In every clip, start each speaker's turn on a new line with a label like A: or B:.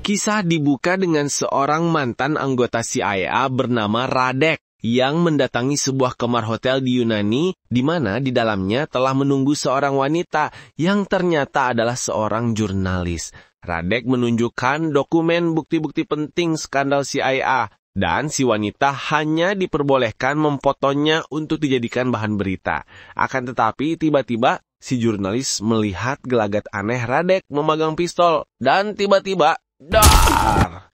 A: Kisah dibuka dengan seorang mantan anggota CIA bernama Radek yang mendatangi sebuah kamar hotel di Yunani di mana di dalamnya telah menunggu seorang wanita yang ternyata adalah seorang jurnalis. Radek menunjukkan dokumen bukti-bukti penting skandal CIA dan si wanita hanya diperbolehkan memfotonya untuk dijadikan bahan berita. Akan tetapi tiba-tiba si jurnalis melihat gelagat aneh Radek memegang pistol dan tiba-tiba dar!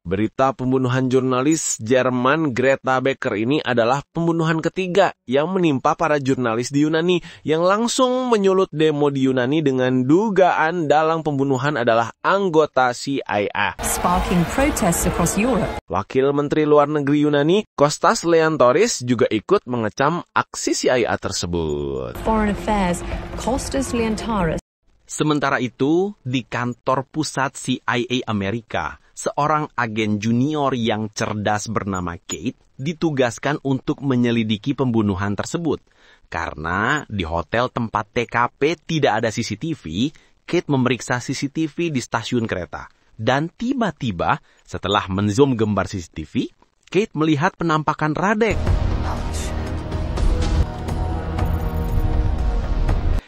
A: Berita pembunuhan jurnalis Jerman Greta Becker ini adalah pembunuhan ketiga yang menimpa para jurnalis di Yunani yang langsung menyulut demo di Yunani dengan dugaan dalang pembunuhan adalah anggota CIA.
B: Sparking protests across Europe.
A: Wakil Menteri Luar Negeri Yunani, Kostas Leontoris, juga ikut mengecam aksi CIA tersebut.
B: Foreign Affairs, Kostas Leontoris.
C: Sementara itu, di kantor pusat CIA Amerika, seorang agen junior yang cerdas bernama Kate ditugaskan untuk menyelidiki pembunuhan tersebut. Karena di hotel tempat TKP tidak ada CCTV, Kate memeriksa CCTV di stasiun kereta. Dan tiba-tiba, setelah menzoom gambar CCTV, Kate melihat penampakan Radek.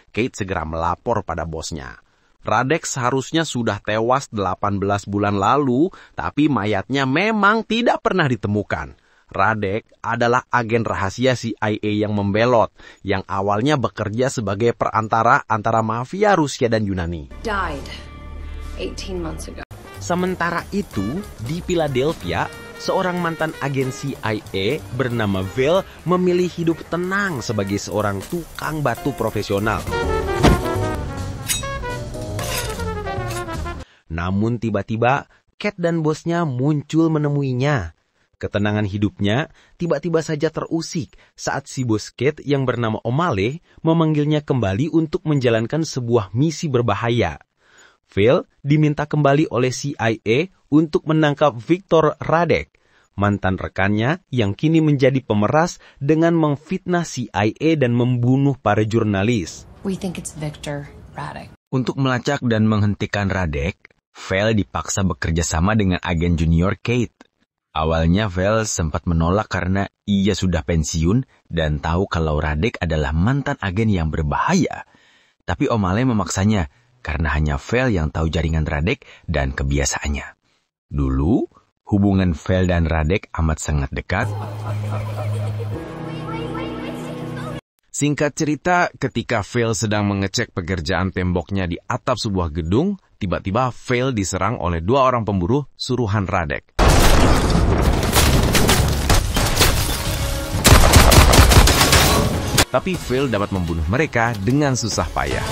C: Kate segera melapor pada bosnya. Radek seharusnya sudah tewas 18 bulan lalu, tapi mayatnya memang tidak pernah ditemukan. Radek adalah agen rahasia CIA yang membelot, yang awalnya bekerja sebagai perantara antara mafia Rusia dan Yunani.
B: Died 18 months ago.
C: Sementara itu, di Philadelphia, seorang mantan agen CIA bernama Val memilih hidup tenang sebagai seorang tukang batu profesional. Namun tiba-tiba, Kate dan bosnya muncul menemuinya. Ketenangan hidupnya tiba-tiba saja terusik saat si bos Kate yang bernama O'Malley memanggilnya kembali untuk menjalankan sebuah misi berbahaya. Val diminta kembali oleh CIA untuk menangkap Viktor Radek, mantan rekannya yang kini menjadi pemeras dengan memfitnah CIA dan membunuh para jurnalis.
B: We think it's Viktor Radek.
C: Untuk melacak dan menghentikan Radek, Val dipaksa bekerja sama dengan agen junior Kate. Awalnya Val sempat menolak karena ia sudah pensiun dan tahu kalau Radek adalah mantan agen yang berbahaya. Tapi O'Malley memaksanya karena hanya Val yang tahu jaringan Radek dan kebiasaannya. Dulu, hubungan Val dan Radek amat sangat dekat.
A: Singkat cerita, ketika Val sedang mengecek pekerjaan temboknya di atap sebuah gedung, tiba-tiba Val diserang oleh dua orang pemburu suruhan Radek. Tapi Val dapat membunuh mereka dengan susah payah.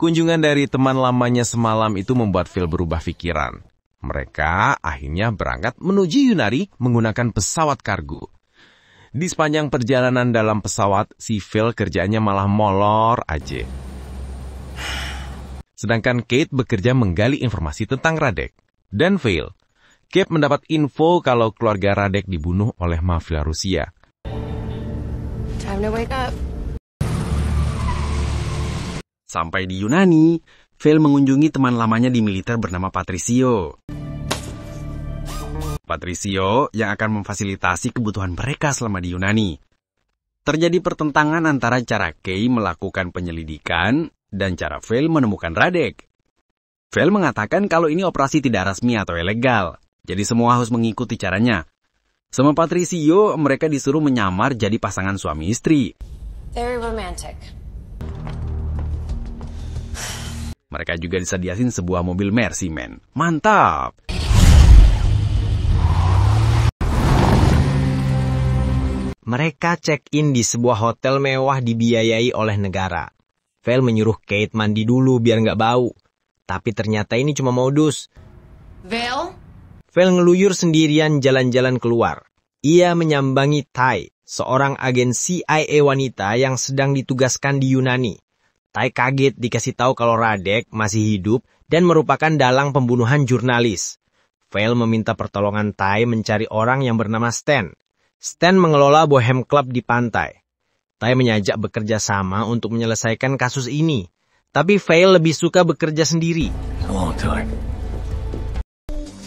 A: Kunjungan dari teman lamanya semalam itu membuat Val berubah pikiran. Mereka akhirnya berangkat menuju Yunani menggunakan pesawat kargo. Di sepanjang perjalanan dalam pesawat, si Val kerjaannya malah molor aja. Sedangkan Kate bekerja menggali informasi tentang Radek. Dan Val, Kate mendapat info kalau keluarga Radek dibunuh oleh mafia Rusia.
B: Time to wake up.
C: Sampai di Yunani, Val mengunjungi teman lamanya di militer bernama Patricio. Patricio yang akan memfasilitasi kebutuhan mereka selama di Yunani. Terjadi pertentangan antara cara Kay melakukan penyelidikan dan cara Val menemukan Radek. Val mengatakan kalau ini operasi tidak resmi atau ilegal, jadi semua harus mengikuti caranya. Sama Patricio, mereka disuruh menyamar jadi pasangan suami istri.
B: Very romantic.
C: Mereka juga disediain sebuah mobil Mercy, men. Mantap!
D: Mereka check-in di sebuah hotel mewah dibiayai oleh negara. Val menyuruh Kate mandi dulu biar nggak bau. Tapi ternyata ini cuma modus.
B: Val
D: ngeluyur sendirian jalan-jalan keluar. Ia menyambangi Tai, seorang agen CIA wanita yang sedang ditugaskan di Yunani. Tai kaget dikasih tahu kalau Radek masih hidup dan merupakan dalang pembunuhan jurnalis. Val meminta pertolongan Tai mencari orang yang bernama Stan. Stan mengelola Bohem Club di pantai. Tai menyajak bekerja sama untuk menyelesaikan kasus ini. Tapi Vale lebih suka bekerja sendiri.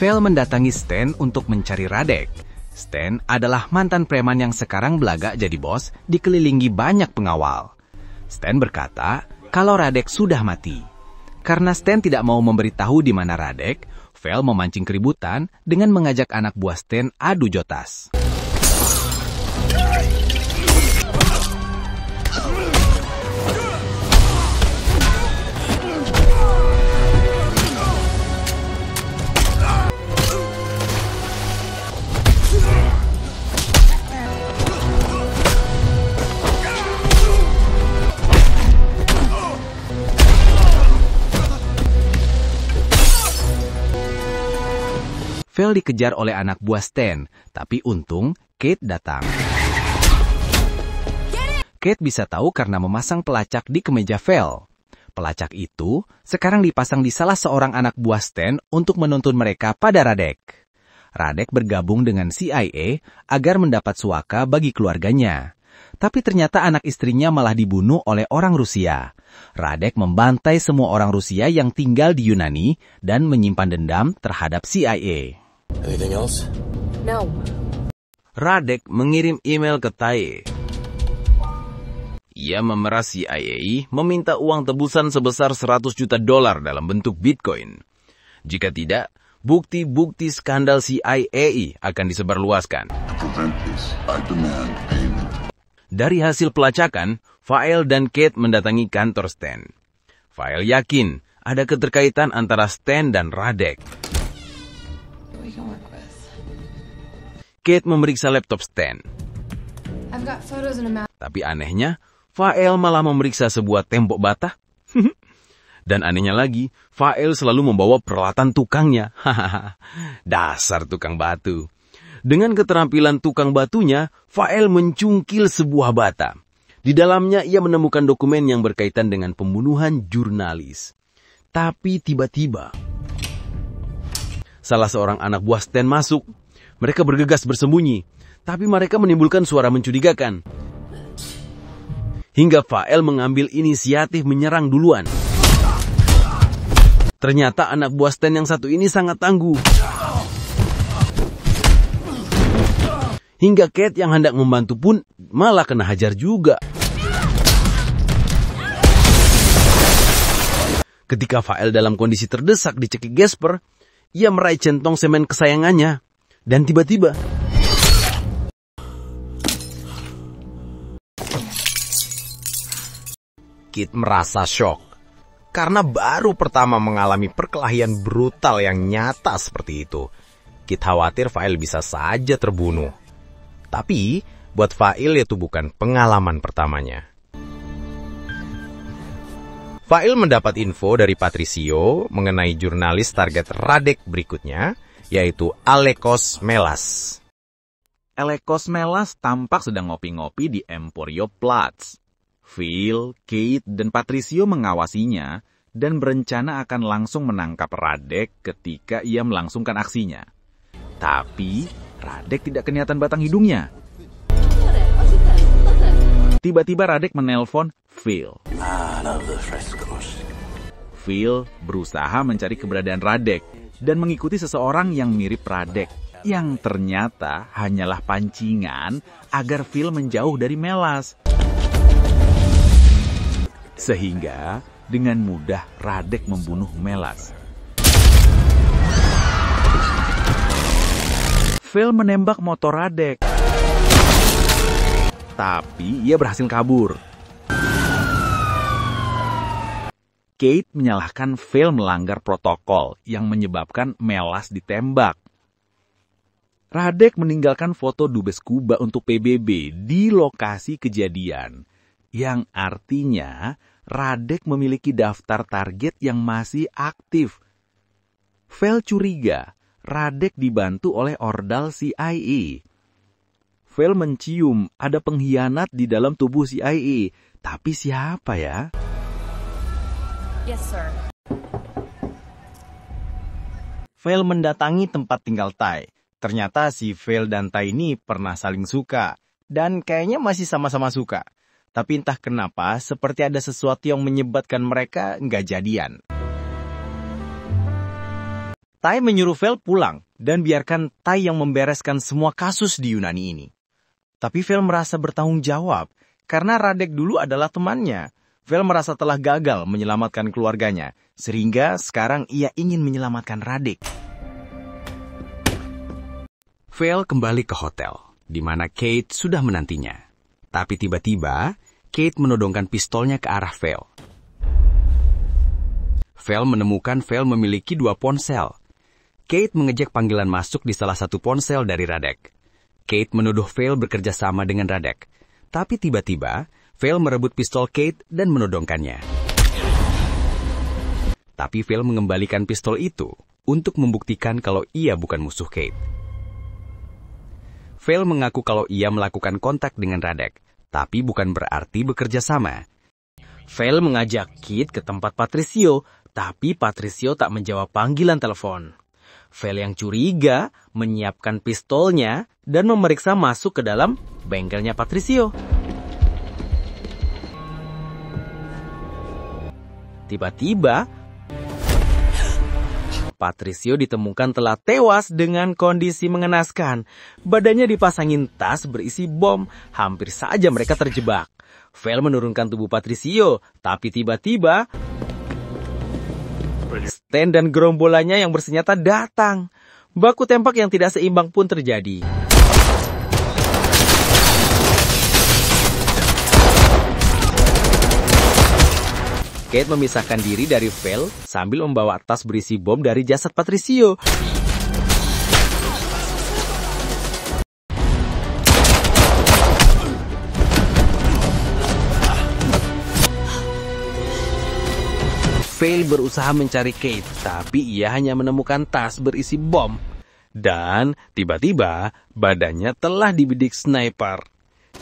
E: Vale mendatangi Stan untuk mencari Radek. Stan adalah mantan preman yang sekarang belaga jadi bos, dikelilingi banyak pengawal. Stan berkata kalau Radek sudah mati. Karena Stan tidak mau memberitahu di mana Radek, Vale memancing keributan dengan mengajak anak buah Stan adu jotos. Vale dikejar oleh anak buah Stan, tapi untung Kate datang. Kate bisa tahu karena memasang pelacak di kemeja Vale. Pelacak itu sekarang dipasang di salah seorang anak buah Stan untuk menuntun mereka pada Radek. Radek bergabung dengan CIA agar mendapat suaka bagi keluarganya. Tapi ternyata anak istrinya malah dibunuh oleh orang Rusia. Radek membantai semua orang Rusia yang tinggal di Yunani dan menyimpan dendam terhadap CIA.
F: Anything else?
B: No.
A: Radek mengirim email ke Tai. Ia memeras CIA meminta uang tebusan sebesar $100 juta dalam bentuk Bitcoin. Jika tidak, bukti-bukti skandal CIA akan disebarluaskan. Dari hasil pelacakan, Vale dan Kate mendatangi kantor Stan. Vale yakin ada keterkaitan antara Stan dan Radek. Kate memeriksa laptop Stan.
B: I've got photos in a map.
A: Tapi anehnya, Vale malah memeriksa sebuah tembok bata. Dan anehnya lagi, Vale selalu membawa peralatan tukangnya. Dasar tukang batu. Dengan keterampilan tukang batunya, Vale mencungkil sebuah bata. Di dalamnya ia menemukan dokumen yang berkaitan dengan pembunuhan jurnalis. Tapi tiba-tiba, salah seorang anak buah Stan masuk. Mereka bergegas bersembunyi, tapi mereka menimbulkan suara mencurigakan. Hingga Vale mengambil inisiatif menyerang duluan. Ternyata anak buah Stan yang satu ini sangat tangguh. Hingga Kate yang hendak membantu pun malah kena hajar juga. Ketika Vale dalam kondisi terdesak dicekik Gasper, ia meraih centong semen kesayangannya. Dan tiba-tiba,
D: Kate merasa shock. Karena baru pertama mengalami perkelahian brutal yang nyata seperti itu. Kate khawatir Vale bisa saja terbunuh. Tapi, buat Vale itu bukan pengalaman pertamanya. Vale mendapat info dari Patricio mengenai jurnalis target Radek berikutnya, yaitu Alekos Melas.
G: Alekos Melas tampak sedang ngopi-ngopi di Emporio Platz. Phil, Kate, dan Patricio mengawasinya dan berencana akan langsung menangkap Radek ketika ia melangsungkan aksinya. Tapi, Radek tidak kelihatan batang hidungnya. Tiba-tiba Radek menelpon Phil. Phil berusaha mencari keberadaan Radek dan mengikuti seseorang yang mirip Radek, yang ternyata hanyalah pancingan agar Phil menjauh dari Melas. Sehingga dengan mudah Radek membunuh Melas. Phil menembak motor Radek, tapi ia berhasil kabur. Kate menyalahkan Phil melanggar protokol yang menyebabkan Melas ditembak. Radek meninggalkan foto dubes Kuba untuk PBB di lokasi kejadian, yang artinya Radek memiliki daftar target yang masih aktif. Phil curiga Radek dibantu oleh ordal CIA. Phil mencium ada pengkhianat di dalam tubuh CIA, tapi siapa ya?
B: Yes, sir.
D: Phil mendatangi tempat tinggal Tai. Ternyata si Phil dan Tai ini pernah saling suka. Dan kayaknya masih sama-sama suka. Tapi entah kenapa, seperti ada sesuatu yang menyebabkan mereka nggak jadian. Tai menyuruh Vel pulang dan biarkan Tai yang membereskan semua kasus di Yunani ini. Tapi Vel merasa bertanggung jawab karena Radek dulu adalah temannya. Vel merasa telah gagal menyelamatkan keluarganya, sehingga sekarang ia ingin menyelamatkan Radek.
E: Vel kembali ke hotel, di mana Kate sudah menantinya. Tapi tiba-tiba, Kate menodongkan pistolnya ke arah Vel. Vel menemukan Vel memiliki 2 ponsel. Kate mengejek panggilan masuk di salah satu ponsel dari Radek. Kate menuduh Vel bekerja sama dengan Radek. Tapi tiba-tiba, Vel merebut pistol Kate dan menodongkannya. Tapi Vel mengembalikan pistol itu untuk membuktikan kalau ia bukan musuh Kate. Vel mengaku kalau ia melakukan kontak dengan Radek, tapi bukan berarti bekerja sama.
D: Vel mengajak Kate ke tempat Patricio, tapi Patricio tak menjawab panggilan telepon. Vel yang curiga menyiapkan pistolnya dan memeriksa masuk ke dalam bengkelnya Patricio. Tiba-tiba, Patricio ditemukan telah tewas dengan kondisi mengenaskan. Badannya dipasangin tas berisi bom, hampir saja mereka terjebak. Vel menurunkan tubuh Patricio, tapi tiba-tiba Stan dan gerombolannya yang bersenjata datang. Baku tembak yang tidak seimbang pun terjadi. Kate memisahkan diri dari Vel sambil membawa tas berisi bom dari jasad Patricio. Vel berusaha mencari Kate, tapi ia hanya menemukan tas berisi bom. Dan tiba-tiba badannya telah dibidik sniper.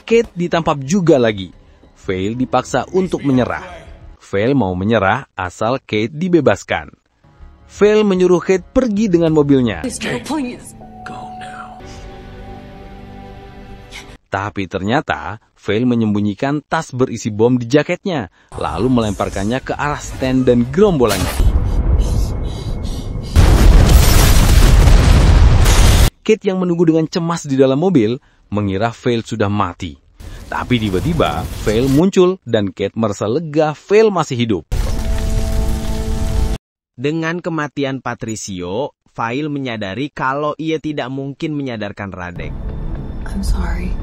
D: Kate ditampap juga lagi. Vel dipaksa untuk menyerah. Vel mau menyerah asal Kate dibebaskan. Vel menyuruh Kate pergi dengan mobilnya.
B: Please.
D: Tapi ternyata Vel menyembunyikan tas berisi bom di jaketnya, lalu melemparkannya ke arah Stan dan gerombolannya. Kate yang menunggu dengan cemas di dalam mobil mengira Vel sudah mati. Tapi tiba-tiba, Vel muncul dan Kate merasa lega Vel masih hidup. Dengan kematian Patricio, Vel menyadari kalau ia tidak mungkin menyadarkan Radek.
B: I'm sorry.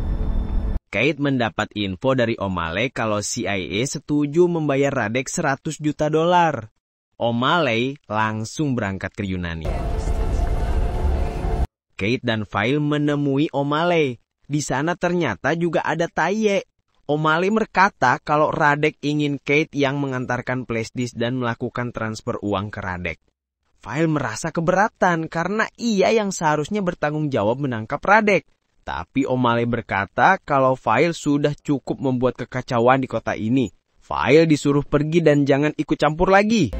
D: Kate mendapat info dari O'Malley kalau CIA setuju membayar Radek $100 juta. O'Malley langsung berangkat ke Yunani. Kate dan Vel menemui O'Malley. Di sana ternyata juga ada Taye. O'Malley berkata kalau Radek ingin Kate yang mengantarkan flashdisk dan melakukan transfer uang ke Radek. Vel merasa keberatan karena ia yang seharusnya bertanggung jawab menangkap Radek. Tapi O'Malley berkata kalau Vel sudah cukup membuat kekacauan di kota ini. Vel disuruh pergi dan jangan ikut campur lagi.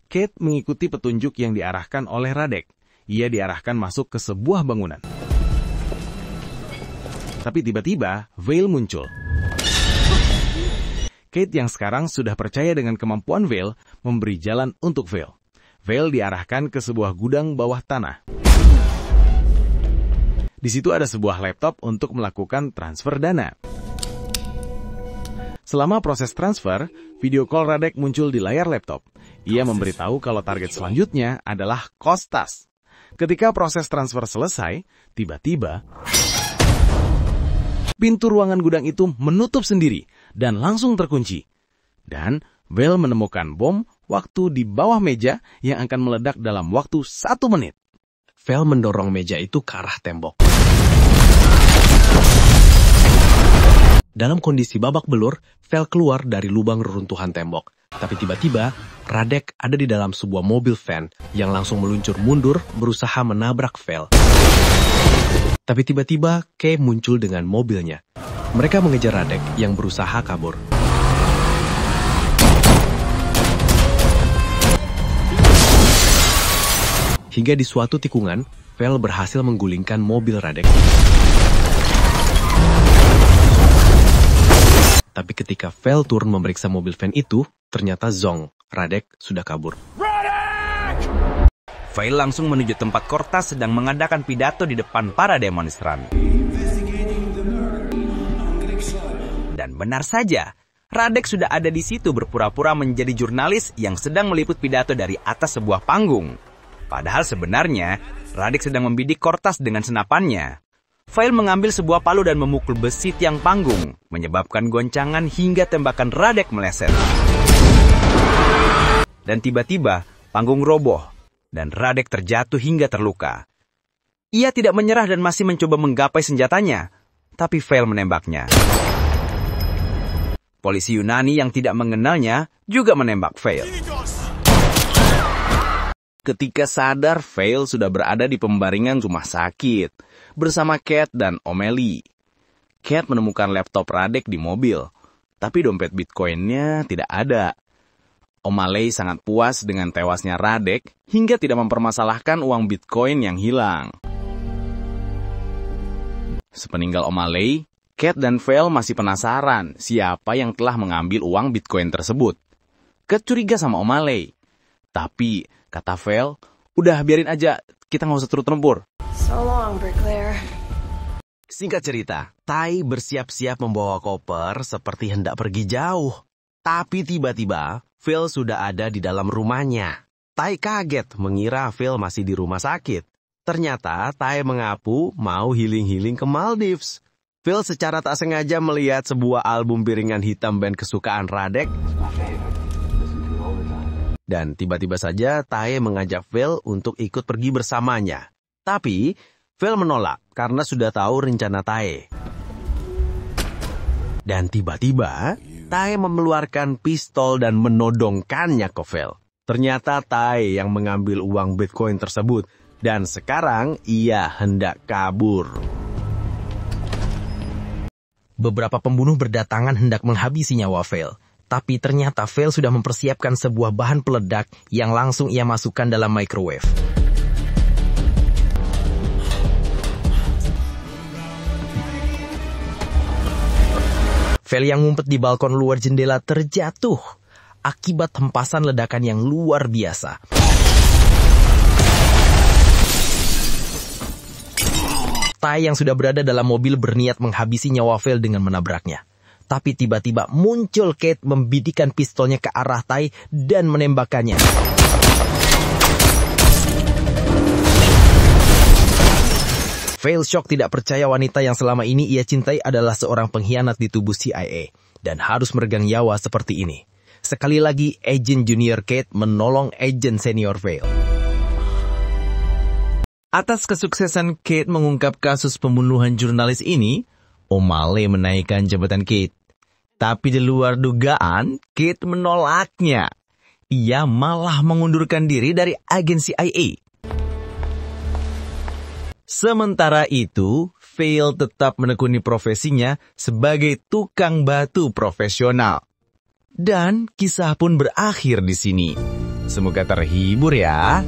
D: Kate mengikuti petunjuk yang diarahkan oleh Radek. Ia diarahkan masuk ke sebuah bangunan. Tapi tiba-tiba, Vel muncul. Kate yang sekarang sudah percaya dengan kemampuan Vel, memberi jalan untuk Vel. Vel diarahkan ke sebuah gudang bawah tanah. Di situ ada sebuah laptop untuk melakukan transfer dana. Selama proses transfer, video call Radek muncul di layar laptop. Ia memberitahu kalau target selanjutnya adalah Kostas. Ketika proses transfer selesai, tiba-tiba pintu ruangan gudang itu menutup sendiri dan langsung terkunci. Dan Vel menemukan bom waktu di bawah meja yang akan meledak dalam waktu 1 menit. Vel mendorong meja itu ke arah tembok. Dalam kondisi babak belur, Vel keluar dari lubang reruntuhan tembok. Tapi tiba-tiba, Radek ada di dalam sebuah mobil van yang langsung meluncur mundur berusaha menabrak Vel. Tapi tiba-tiba, Kay muncul dengan mobilnya. Mereka mengejar Radek yang berusaha kabur. Hingga di suatu tikungan, Vel berhasil menggulingkan mobil Radek.
A: Tapi ketika Vel turun memeriksa mobil van itu, ternyata Zong, Radek, sudah kabur.
E: Vel langsung menuju tempat Cortaz sedang mengadakan pidato di depan para demonstran. Dan benar saja, Radek sudah ada di situ berpura-pura menjadi jurnalis yang sedang meliput pidato dari atas sebuah panggung. Padahal sebenarnya, Radek sedang membidik Cortaz dengan senapannya. Vel mengambil sebuah palu dan memukul besi tiang panggung, menyebabkan goncangan hingga tembakan Radek meleset. Dan tiba-tiba, panggung roboh, dan Radek terjatuh hingga terluka. Ia tidak menyerah dan masih mencoba menggapai senjatanya, tapi Vel menembaknya. Polisi Yunani yang tidak mengenalnya juga menembak Vel.
A: Ketika sadar, Vel sudah berada di pembaringan rumah sakit bersama Kate dan O'Malley. Kate menemukan laptop Radek di mobil, tapi dompet Bitcoin-nya tidak ada. O'Malley sangat puas dengan tewasnya Radek hingga tidak mempermasalahkan uang Bitcoin yang hilang. Sepeninggal O'Malley, Kate dan Vel masih penasaran siapa yang telah mengambil uang Bitcoin tersebut. Kate curiga sama O'Malley. Tapi, kata Vel, udah biarin aja, kita nggak usah turut tempur.
B: So long, bricklayer.
A: Singkat cerita, Tai bersiap-siap membawa koper seperti hendak pergi jauh. Tapi tiba-tiba, Vel sudah ada di dalam rumahnya. Tai kaget mengira Vel masih di rumah sakit. Ternyata Tai mengaku mau healing-healing ke Maldives. Vel secara tak sengaja melihat sebuah album piringan hitam band kesukaan Radek. Dan tiba-tiba saja Tai mengajak Vel untuk ikut pergi bersamanya. Tapi Vel menolak karena sudah tahu rencana Tai. Dan tiba-tiba Tai mengeluarkan pistol dan menodongkannya ke Vel. Ternyata Tai yang mengambil uang Bitcoin tersebut dan sekarang ia hendak kabur.
D: Beberapa pembunuh berdatangan hendak menghabisi nyawa Vel. Tapi ternyata Vel sudah mempersiapkan sebuah bahan peledak yang langsung ia masukkan dalam microwave. Vel yang ngumpet di balkon luar jendela terjatuh akibat hempasan ledakan yang luar biasa. Tai yang sudah berada dalam mobil berniat menghabisi nyawa Vel dengan menabraknya. Tapi tiba-tiba muncul Kate membidikan pistolnya ke arah Tai dan menembakkannya. Vel shock tidak percaya wanita yang selama ini ia cintai adalah seorang pengkhianat di tubuh CIA dan harus meregang nyawa seperti ini. Sekali lagi, Agent Junior Kate menolong Agent Senior Vel. Atas kesuksesan Kate mengungkap kasus pembunuhan jurnalis ini, O'Malley menaikkan jabatan Kate. Tapi di luar dugaan, Kate menolaknya. Ia malah mengundurkan diri dari agen CIA. Sementara itu, Vel tetap menekuni profesinya sebagai tukang batu profesional. Dan kisah pun berakhir di sini. Semoga terhibur ya.